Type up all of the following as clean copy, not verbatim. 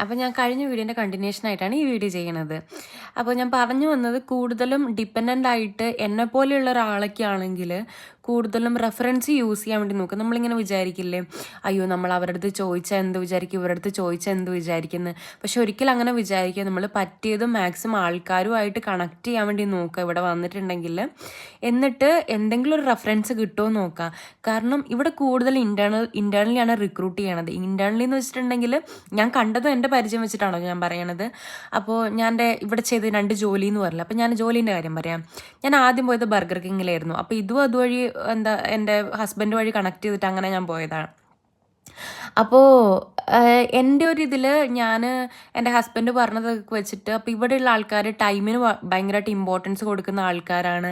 അപ്പോൾ ഞാൻ കഴിഞ്ഞ വീഡിയോൻ്റെ കണ്ടിന്യൂഷൻ ആയിട്ടാണ് ഈ വീഡിയോ ചെയ്യണത്. അപ്പോൾ ഞാൻ പറഞ്ഞു വന്നത് കൂടുതലും ഡിപ്പെൻഡൻ്റ് ആയിട്ട് എന്നെപ്പോലെയുള്ള ഒരാളൊക്കെ ആണെങ്കിൽ കൂടുതലും റെഫറൻസ് യൂസ് ചെയ്യാൻ വേണ്ടി നോക്കും. നമ്മളിങ്ങനെ വിചാരിക്കില്ലേ, അയ്യോ നമ്മൾ അവരുടെ അടുത്ത് ചോദിച്ചാൽ എന്ത് വിചാരിക്കും, ഇവരുടെ അടുത്ത് ചോദിച്ചാൽ എന്ത് വിചാരിക്കുന്നത്. പക്ഷെ ഒരിക്കലും അങ്ങനെ വിചാരിക്കുക. നമ്മൾ പറ്റിയതും മാക്സിമം ആൾക്കാരുമായിട്ട് കണക്ട് ചെയ്യാൻ വേണ്ടി നോക്കുക ഇവിടെ വന്നിട്ടുണ്ടെങ്കിൽ. എന്നിട്ട് എന്തെങ്കിലും ഒരു റെഫറൻസ് കിട്ടുമോ നോക്കുക. കാരണം ഇവിടെ കൂടുതൽ ഇൻറ്റേർണലിയാണ് റിക്രൂട്ട് ചെയ്യണത്. ഇൻറ്റേർണലി എന്ന് വെച്ചിട്ടുണ്ടെങ്കിൽ ഞാൻ കണ്ടതും എൻ്റെ പരിചയം വെച്ചിട്ടാണോ ഞാൻ പറയണത്. അപ്പോൾ ഞാൻ ഇവിടെ ചെയ്ത് 2 ജോലി എന്ന് പറയില്ല. അപ്പോൾ ഞാൻ ജോലീൻ്റെ കാര്യം പറയാം. ഞാൻ ആദ്യം പോയത് ബർഗർ കിങ്ങിലായിരുന്നു. അപ്പോൾ ഇതും അതുവഴി എൻ്റെ ഹസ്ബൻഡ് വഴി കണക്ട് ചെയ്തിട്ട് അങ്ങനെ ഞാൻ പോയതാണ്. അപ്പോൾ എൻ്റെ ഒരു ഇതിൽ ഞാൻ എൻ്റെ ഹസ്ബൻഡ് പറഞ്ഞതൊക്കെ വെച്ചിട്ട്, അപ്പോൾ ഇവിടെയുള്ള ആൾക്കാർ ടൈമിന് ഭയങ്കരമായിട്ട് ഇമ്പോർട്ടൻസ് കൊടുക്കുന്ന ആൾക്കാരാണ്.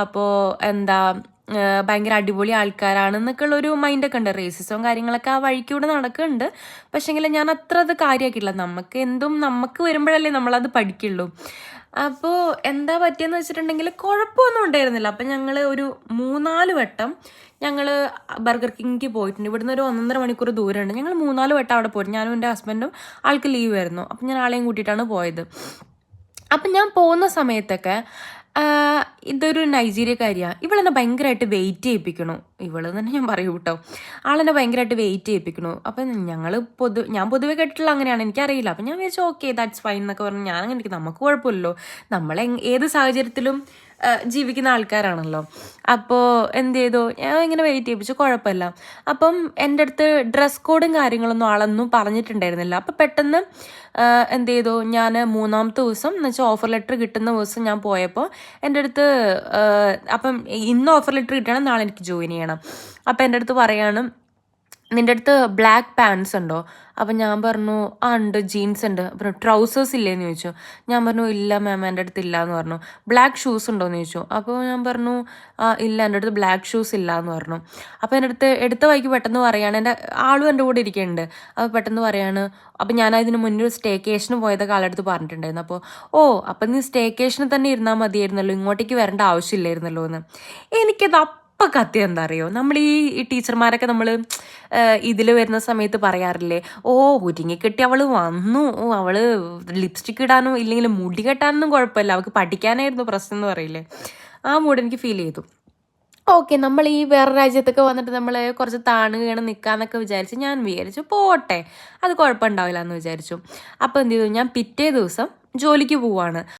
അപ്പോൾ ഭയങ്കര അടിപൊളി ആൾക്കാരാണെന്നൊക്കെയുള്ളൊരു മൈൻഡൊക്കെ ഉണ്ട്. റേസിസവും കാര്യങ്ങളൊക്കെ ആ വഴിക്കൂടെ നടക്കുന്നുണ്ട്. പക്ഷേങ്കിൽ ഞാൻ അത്ര അത് കാര്യമാക്കിയില്ല. നമുക്ക് വരുമ്പോഴല്ലേ നമ്മളത് പഠിക്കുള്ളൂ. അപ്പോൾ എന്താ പറ്റിയെന്ന് വെച്ചിട്ടുണ്ടെങ്കിൽ കുഴപ്പമൊന്നും ഉണ്ടായിരുന്നില്ല. അപ്പം ഞങ്ങൾ ഒരു 3-4 വട്ടം ഞങ്ങൾ ബർഗർ കിങ്ങിക്ക് പോയിട്ടുണ്ട്. ഇവിടുന്ന് ഒരു 1.5 മണിക്കൂർ ദൂരമുണ്ട്. ഞങ്ങൾ 3-4 വട്ടം അവിടെ പോയിട്ട്, ഞാനും എൻ്റെ ഹസ്ബൻഡും ആൾക്ക് ലീവ് ആയിരുന്നു. അപ്പം ഞാൻ ആളെയും കൂട്ടിയിട്ടാണ് പോയത്. അപ്പം ഞാൻ പോകുന്ന സമയത്തൊക്കെ ഇതൊരു നൈജീരിയക്കാരിയാണ്. ഇവളെന്നെ ഭയങ്കരമായിട്ട് വെയിറ്റ് ചെയ്യിപ്പിക്കണു. ഇവള് തന്നെ ഞാൻ പറയൂ കേട്ടോ, ആളെന്നെ ഭയങ്കരമായിട്ട് വെയിറ്റ് ചെയ്യിപ്പിക്കണു. അപ്പം ഞാൻ പൊതുവെ കേട്ടിട്ടുള്ള അങ്ങനെയാണ്, എനിക്കറിയില്ല. അപ്പം ഞാൻ വിചാരിച്ചു ഓക്കെ ദാറ്റ്സ് ഫൈൻ എന്നൊക്കെ പറഞ്ഞു ഞാൻ അങ്ങനെ നമുക്ക് കുഴപ്പമില്ലല്ലോ, ഏത് സാഹചര്യത്തിലും ജീവിക്കുന്ന ആൾക്കാരാണല്ലോ. അപ്പോൾ എന്ത് ചെയ്തു, ഞാൻ ഇങ്ങനെ വെയിറ്റ് ചെയ്യിപ്പിച്ചു, കുഴപ്പമില്ല. അപ്പം എൻ്റെ അടുത്ത് ഡ്രസ് കോഡും കാര്യങ്ങളൊന്നും ആളൊന്നും പറഞ്ഞിട്ടുണ്ടായിരുന്നില്ല. അപ്പം പെട്ടെന്ന് എന്ത് ചെയ്തു, ഞാൻ 3-ാമത്തെ ദിവസം എന്ന് വെച്ചാൽ ഓഫർ ലെറ്റർ കിട്ടുന്ന ദിവസം ഞാൻ പോയപ്പോൾ എൻ്റെ അടുത്ത് അപ്പം ഇന്ന് ഓഫർ ലെറ്റർ കിട്ടണം, നാളെ എനിക്ക് ജോയിൻ ചെയ്യണം. അപ്പം എൻ്റെ അടുത്ത് പറയാണ്, നിൻ്റെ അടുത്ത് ബ്ലാക്ക് പാൻസ് ഉണ്ടോ? അപ്പം ഞാൻ പറഞ്ഞു ഉണ്ട്, ജീൻസ് ഉണ്ട്. അപ്പം ട്രൗസേഴ്സ് ഇല്ലേന്ന് ചോദിച്ചു. ഞാൻ പറഞ്ഞു ഇല്ല മാം, എൻ്റെ അടുത്ത് ഇല്ല എന്ന് പറഞ്ഞു. ബ്ലാക്ക് ഷൂസ് ഉണ്ടോയെന്ന് ചോദിച്ചു. അപ്പോൾ ഞാൻ പറഞ്ഞു ഇല്ല, എൻ്റെ അടുത്ത് ബ്ലാക്ക് ഷൂസ് ഇല്ല എന്ന് പറഞ്ഞു. അപ്പോൾ എൻ്റെ അടുത്ത് എടുത്ത വഴിക്ക് പെട്ടെന്ന് പറയാണ്, എൻ്റെ ആളും എൻ്റെ കൂടെ ഇരിക്കുന്നുണ്ട്. അപ്പോൾ പെട്ടെന്ന് പറയാണ്, അപ്പം ഞാൻ അതിന് മുന്നേ ഒരു സ്റ്റേക്കേഷന് പോയതൊക്കെ ആളെടുത്ത് പറഞ്ഞിട്ടുണ്ടായിരുന്നു. അപ്പോൾ അപ്പം നീ സ്റ്റേക്കേഷന് തന്നെ ഇരുന്നാൽ മതിയായിരുന്നല്ലോ, ഇങ്ങോട്ടേക്ക് വരേണ്ട ആവശ്യമില്ലായിരുന്നല്ലോ എന്ന്. എനിക്കത് അപ്പം കത്തി എന്താ അറിയോ, നമ്മൾ ഈ ടീച്ചർമാരൊക്കെ നമ്മൾ ഇതിൽ വരുന്ന സമയത്ത് പറയാറില്ലേ, ഒരുങ്ങിക്കെട്ടി അവൾ വന്നു, അവൾ ലിപ്സ്റ്റിക്ക് ഇടാനോ ഇല്ലെങ്കിൽ മുടി കെട്ടാനൊന്നും കുഴപ്പമില്ല, അവൾക്ക് പഠിക്കാനായിരുന്നു പ്രശ്നം എന്ന് പറയില്ലേ. ആ മൂഡ് എനിക്ക് ഫീൽ ചെയ്തു. ഓക്കെ, നമ്മൾ ഈ വേറെ രാജ്യത്തൊക്കെ വന്നിട്ട് നമ്മൾ കുറച്ച് താണുകയാണ് നിൽക്കാന്നൊക്കെ ഞാൻ വിചാരിച്ചു പോട്ടെ, അത് കുഴപ്പമുണ്ടാവില്ല എന്ന് വിചാരിച്ചു. അപ്പോൾ എന്ത് ചെയ്തു, ഞാൻ പിറ്റേ ദിവസം ജോലിക്ക് പോവാണ്.